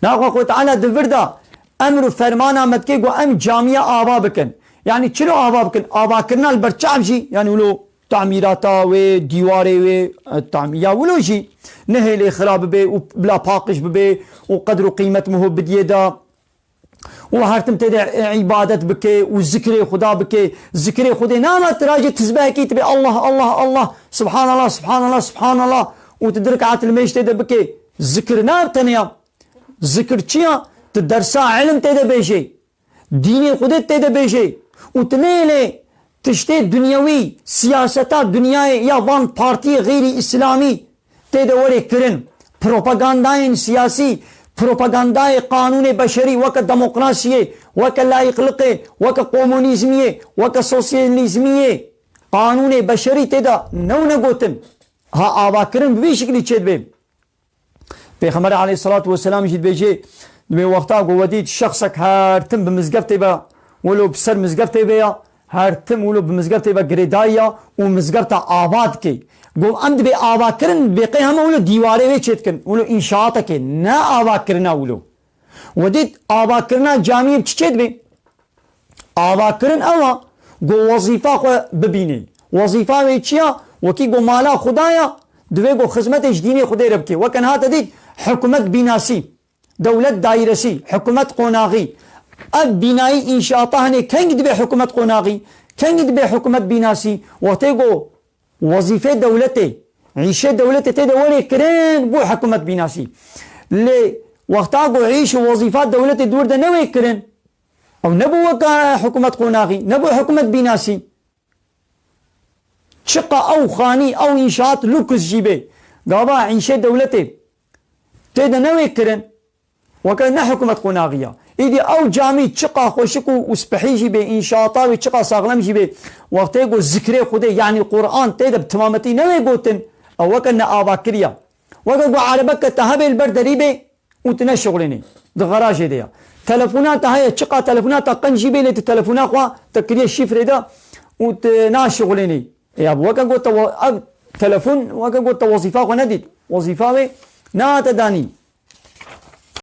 ناخو تعالى دفردا أمر فرمانا متكي قو أم جامعة آبا بكن يعني چلو آبا بكن آبا كرنا البرچاب جي يعني ولو تعميراتا و ديواري و تعميرا ولو جي نهي خراب بي وبلا باقش بي وقدر قيمة مهو بديدا وهرتم تدع عبادت بكي والذكر خدا بكي ذكر خدا ناما تراجع تسبح كي تبي الله الله الله سبحان الله سبحان الله سبحان الله وتدرك عات الميش تدع بكي ذكر ناب تنيا ذكر چيا تدرسا علم تدع بيشي ديني خدا تدع بيشي وتنيلي تشتي دنيوي سياستا دنياي يا وان بارتي غير اسلامي تدع وري كرن بروباغانداين سياسي بروباغانداي قانون بشري وك ديمقراطية وك لايقلقة وك كومونيزمية وك سوسياليزمية قانون بشري تدا نو نقوتن ها آباكرن بوي شكلي تشد بي پیغمبر عليه الصلاة والسلام جد بيجي بوقتا قوتيت شخصك هارتم بمزقفتي با ولو بسر مزقفتي بيا هارتم ولو بمزقفتي با قريدايا ومزقفتا آباد كي قوم أمد بي آباكرن بيقي هم ولو ديواري وي چتكن ولو إنشاءاتك نا آباكرنا ولو وديت آباكرنا جامعي بچد بي آباكرن أما قو وظيفة خو ببيني وظيفة وي چيا وكي قو مالا خدايا دوي قو خدمت جديني خدي ربكي وكان هاتا ديت حكومت بناسي دولة دايرسي حكومة قوناغي اب بناي إنشاءاتها هني كان قد بي حكومة قوناغي كان قد بي حكومة بناسي وقتي قو وظيفة دولتي عيشة دولتي تدوري كرين بو حكومة بناسي لي وقتا قو عيش وظيفات دولتي دور ده نوي كرين او نبو وكا حكومة قوناغي نبو حكومة بناسي شقة او خاني او انشاءات لوكس جيبي قابا عيشة دولتي تدا نوي كرين وكان حكومة قوناغية إذا أو جامي تشقى خوشكو وسبحي جيبي إنشاءاتاوي تشقى ساغلم جيبي وقت يقول ذكري خدي يعني القرآن تيدا بتمامتي نوي قوتن أو وكان آباكريا وقال عربك تهبي البردريبي وتنشغليني دغراج ديا تلفونات هاي تشقى تلفونات قنجيبي لي تلفونات خوا تكري الشفر ده وتناشغليني يا ابو وقال قلت تلفون وقال قلت وظيفة ونديت وظيفة نا تداني